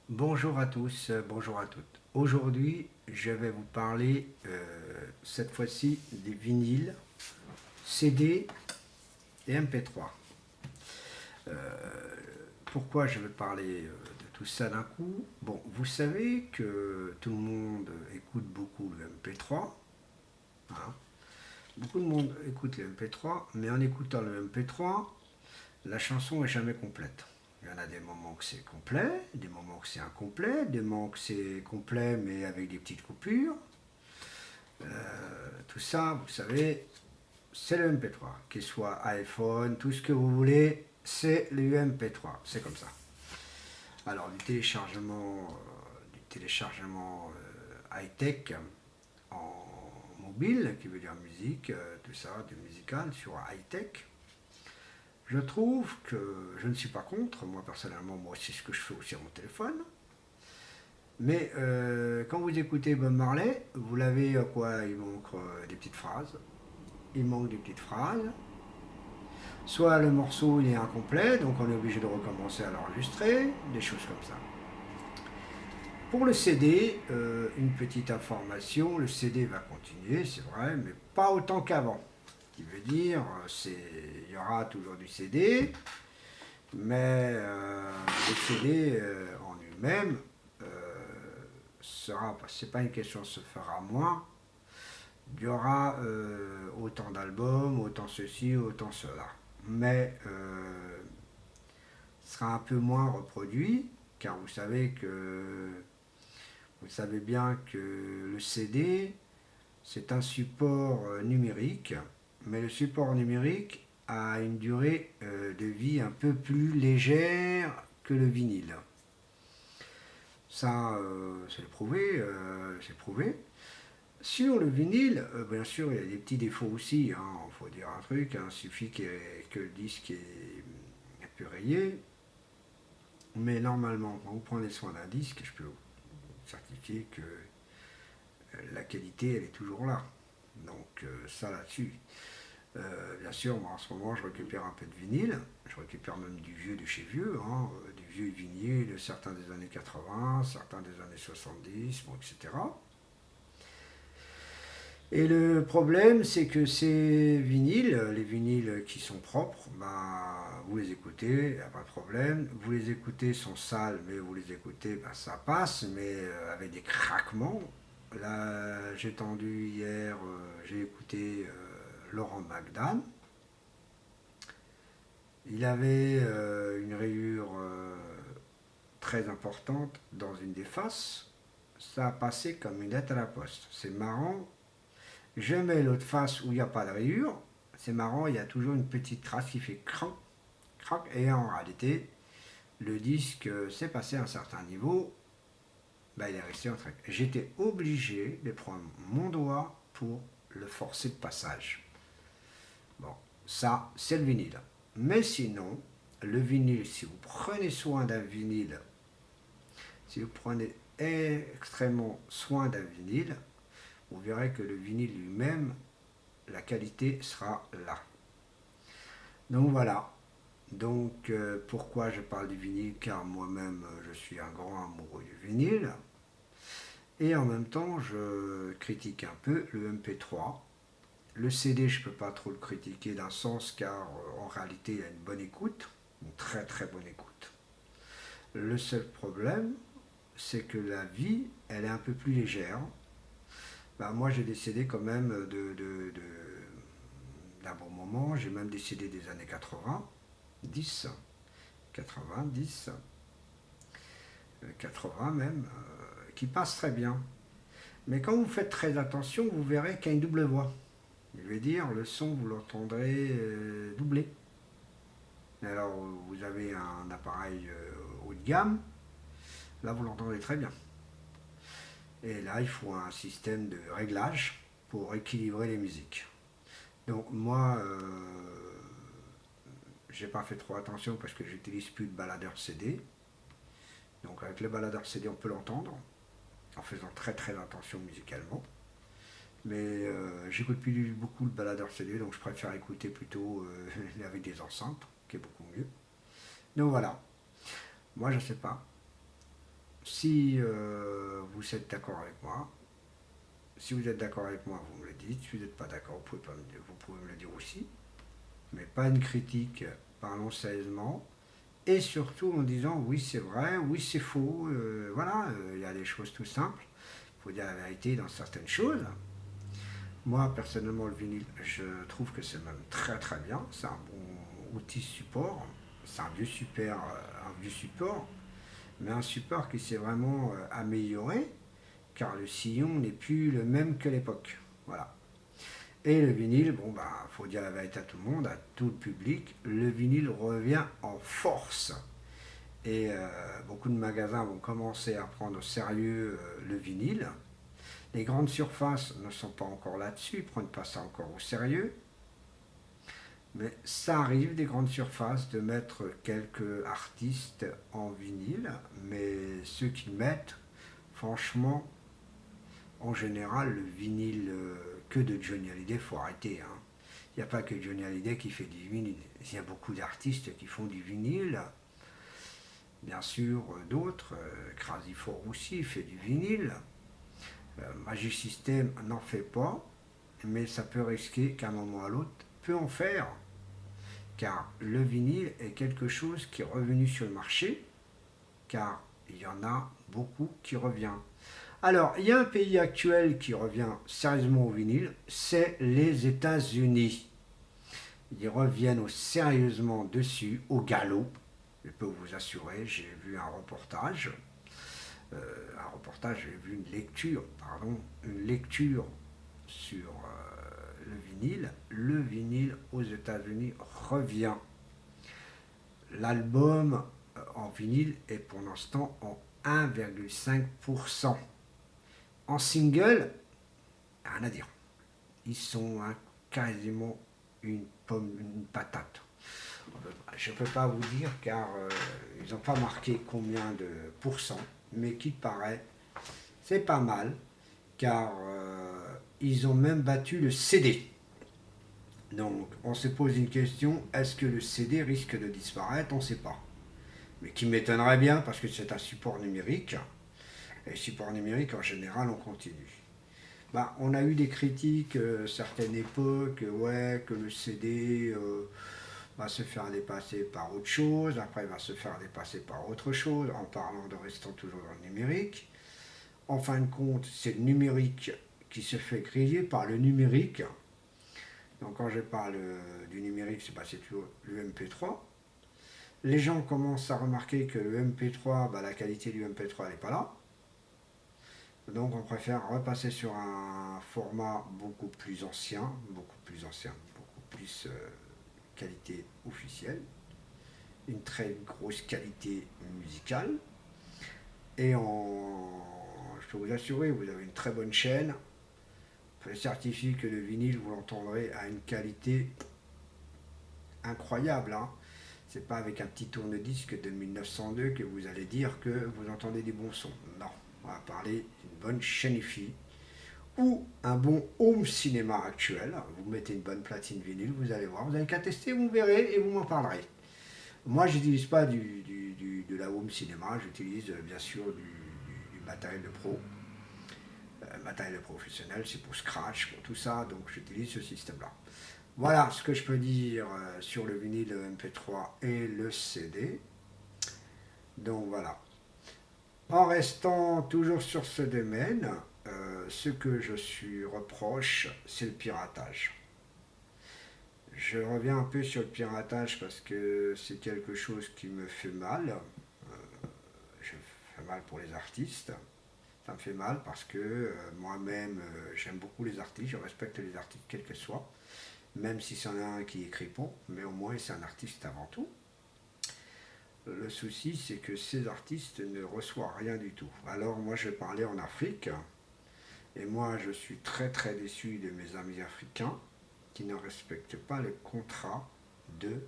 Bonjour à tous, bonjour à toutes. Aujourd'hui, je vais vous parler cette fois-ci des vinyles, CD et MP3. Euh, Pourquoi je vais parler de tout ça d'un coup? Bon, vous savez que tout le monde écoute beaucoup le MP3, hein. Beaucoup de monde écoute le MP3, mais en écoutant le MP3, la chanson est jamais complète. Il y en a des moments que c'est complet, des moments que c'est incomplet, des moments que c'est complet mais avec des petites coupures. Tout ça, vous savez, c'est le MP3. Qu'il soit iPhone, tout ce que vous voulez, c'est le MP3. C'est comme ça. Alors, du téléchargement high-tech en mobile, qui veut dire musique, tout ça, du musical sur high-tech. Je trouve que je ne suis pas contre, moi personnellement, moi c'est ce que je fais aussi sur mon téléphone. Mais quand vous écoutez Bob Marley, vous l'avez quoi? Il manque des petites phrases. Il manque des petites phrases. Soit le morceau il est incomplet, donc on est obligé de recommencer à l'enregistrer, des choses comme ça. Pour le CD, une petite information, le CD va continuer, c'est vrai, mais pas autant qu'avant. Ce qui veut dire, il y aura toujours du CD, mais le CD en lui-même sera, c'est pas une question de se fera moins, il y aura autant d'albums, autant ceci, autant cela. Mais sera un peu moins reproduit, car vous savez bien que le CD, c'est un support numérique, mais le support numérique a une durée de vie un peu plus légère que le vinyle. Ça, c'est prouvé, c'est prouvé. Sur le vinyle, bien sûr, il y a des petits défauts aussi. Il faut dire un truc, il suffit que le disque est peu rayé. Mais normalement, quand vous prenez soin d'un disque, je peux vous certifier que la qualité, elle est toujours là. Donc ça là-dessus. Bien sûr, moi en ce moment, je récupère un peu de vinyle. Je récupère même du vieux de chez vieux, du vieux vinyle, certains des années 80, certains des années 70, bon, etc. Et le problème, c'est que ces vinyles, les vinyles qui sont propres, ben, vous les écoutez, il n'y a pas de problème. Vous les écoutez, sont sales, mais vous les écoutez, ben, ça passe, mais avec des craquements. Là, j'ai tendu hier, j'ai écouté Laurent Magdan. Il avait une rayure très importante dans une des faces. Ça a passé comme une lettre à la poste. C'est marrant. Je mets l'autre face où il n'y a pas de rayure. C'est marrant, il y a toujours une petite trace qui fait crac, crac. Et en réalité, le disque s'est passé à un certain niveau. Ben, il est resté en train. J'étais obligé de prendre mon doigt pour le forcer de passage. Bon, ça, c'est le vinyle. Mais sinon, le vinyle, si vous prenez soin d'un vinyle, si vous prenez extrêmement soin d'un vinyle, vous verrez que le vinyle lui-même, la qualité sera là. Donc voilà. Donc pourquoi je parle du vinyle? Car moi-même je suis un grand amoureux du vinyle. Et en même temps je critique un peu le MP3. Le CD je ne peux pas trop le critiquer d'un sens car en réalité il a une bonne écoute. Une très très bonne écoute. Le seul problème c'est que la vie elle est un peu plus légère. Ben, moi j'ai des CD quand même d'un bon moment. J'ai même des CD des années 80, 10, 90, 80 même, qui passent très bien. Mais quand vous faites très attention, vous verrez qu'il y a une double voix. Je veux dire, le son, vous l'entendrez doublé. Alors, vous avez un appareil haut de gamme, là, vous l'entendez très bien. Et là, il faut un système de réglage pour équilibrer les musiques. Donc, moi, j'ai pas fait trop attention parce que j'utilise plus de baladeur CD. Donc, avec le baladeur CD, on peut l'entendre en faisant très très attention musicalement. Mais j'écoute plus beaucoup le baladeur CD, donc je préfère écouter plutôt avec des enceintes, qui est beaucoup mieux. Donc voilà, moi je sais pas si vous êtes d'accord avec moi. Si vous êtes d'accord avec moi, vous me le dites. Si vous n'êtes pas d'accord, vous pouvez me le dire aussi. Mais pas une critique, parlons sérieusement. Et surtout en disant oui c'est vrai, oui c'est faux. Voilà, il y a des choses tout simples. Il faut dire la vérité dans certaines choses. Moi personnellement le vinyle, je trouve que c'est même très très bien. C'est un bon outil support. C'est un vieux support, mais un support qui s'est vraiment amélioré, car le sillon n'est plus le même que l'époque. Voilà. Et le vinyle, bon bah, faut dire la vérité à tout le monde, à tout le public, le vinyle revient en force. Et beaucoup de magasins vont commencer à prendre au sérieux le vinyle. Les grandes surfaces ne sont pas encore là-dessus, ils ne prennent pas ça encore au sérieux. Mais ça arrive des grandes surfaces de mettre quelques artistes en vinyle, mais ceux qui le mettent, franchement, en général, le vinyle que de Johnny Hallyday, faut arrêter. Hein. Il n'y a pas que Johnny Hallyday qui fait du vinyle. Il y a beaucoup d'artistes qui font du vinyle. Bien sûr, d'autres. Crazy Four aussi fait du vinyle. Magic System n'en fait pas, mais ça peut risquer qu'à un moment ou à l'autre peut en faire. Car le vinyle est quelque chose qui est revenu sur le marché, car il y en a beaucoup qui revient. Alors, il y a un pays actuel qui revient sérieusement au vinyle, c'est les États-Unis. Ils reviennent sérieusement dessus, au galop. Je peux vous assurer, j'ai vu j'ai vu une lecture sur le vinyle. Le vinyle aux États-Unis revient. L'album en vinyle est pour l'instant en 1,5%. En single, rien à dire. Ils sont quasiment une pomme, une patate. Je ne peux pas vous dire car ils n'ont pas marqué combien de pourcents, mais qu'il paraît, c'est pas mal car ils ont même battu le CD. Donc on se pose une question, est-ce que le CD risque de disparaître? On ne sait pas. Mais qui m'étonnerait bien parce que c'est un support numérique. Et support numérique en général on continue. Bah, on a eu des critiques certaines époques, ouais, que le CD va se faire dépasser par autre chose, après il va se faire dépasser par autre chose, en parlant de restant toujours dans le numérique. En fin de compte, c'est le numérique qui se fait griller par le numérique. Donc quand je parle du numérique, c'est toujours le MP3. Les gens commencent à remarquer que le MP3, bah, la qualité du MP3 n'est pas là. Donc on préfère repasser sur un format beaucoup plus ancien, beaucoup plus qualité officielle, une très grosse qualité musicale. Et je peux vous assurer, vous avez une très bonne chaîne. Je certifie que le vinyle, vous l'entendrez à une qualité incroyable. Hein. C'est pas avec un petit tourne-disque de 1902 que vous allez dire que vous entendez des bons sons. Non, on va parler d'une bonne chaîne hi-fi ou un bon home cinéma actuel. Vous mettez une bonne platine vinyle, vous allez voir, vous n'avez qu'à tester, vous verrez et vous m'en parlerez. Moi, je n'utilise pas de la home cinéma, j'utilise bien sûr du matériel de pro. Matériel professionnel, c'est pour Scratch, pour tout ça, donc j'utilise ce système-là. Voilà ce que je peux dire sur le vinyle, le MP3 et le CD. Donc voilà. En restant toujours sur ce domaine, ce que je suis reproche, c'est le piratage. Je reviens un peu sur le piratage parce que c'est quelque chose qui me fait mal. Je fais mal pour les artistes. Ça me fait mal parce que moi-même, j'aime beaucoup les artistes, je respecte les artistes quels qu'ils soient, même si c'en a un qui écrit pas, mais au moins c'est un artiste avant tout. Le souci, c'est que ces artistes ne reçoivent rien du tout. Alors moi, je vais parler en Afrique, et moi, je suis très très déçu de mes amis africains qui ne respectent pas les contrats des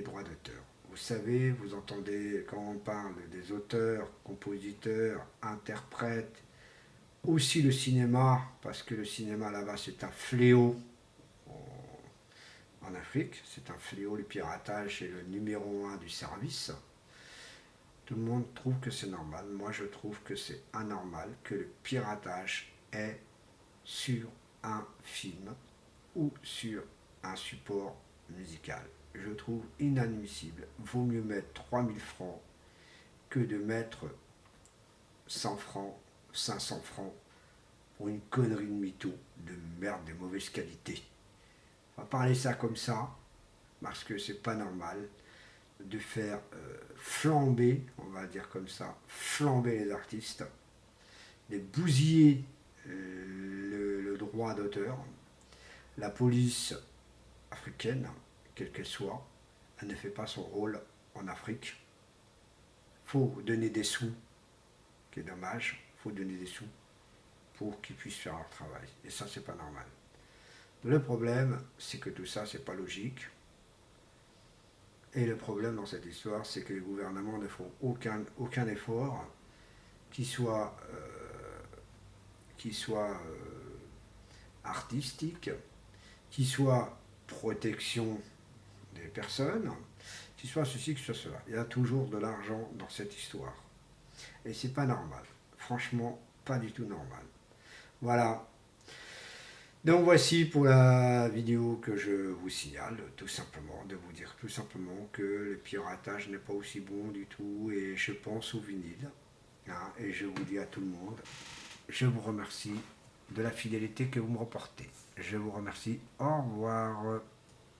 droits d'auteur. Vous savez, vous entendez quand on parle des auteurs, compositeurs, interprètes, aussi le cinéma, parce que le cinéma là-bas c'est un fléau en Afrique. C'est un fléau, le piratage est le numéro 1 du service. Tout le monde trouve que c'est normal. Moi, je trouve que c'est anormal que le piratage est sur un film ou sur un support musical. Je trouve inadmissible. Vaut mieux mettre 3000 francs que de mettre 100 francs, 500 francs pour une connerie de mytho, de merde, de mauvaise qualité. On va parler ça comme ça, parce que c'est pas normal de faire flamber, on va dire comme ça, flamber les artistes, de bousiller le droit d'auteur. La police africaine, quelle qu'elle soit, elle ne fait pas son rôle en Afrique. Il faut donner des sous, qui est dommage, il faut donner des sous pour qu'ils puissent faire leur travail. Et ça, c'est pas normal. Le problème, c'est que tout ça, c'est pas logique. Et le problème dans cette histoire, c'est que les gouvernements ne font aucun effort qui soit artistique, qui soit protection des personnes, qui soit ceci, qui soit cela. Il y a toujours de l'argent dans cette histoire. Et c'est pas normal. Franchement, pas du tout normal. Voilà. Donc voici pour la vidéo que je vous signale, tout simplement, de vous dire tout simplement que le piratage n'est pas aussi bon du tout, et je pense au vinyle. Hein, et je vous dis à tout le monde, je vous remercie de la fidélité que vous me reportez. Je vous remercie. Au revoir.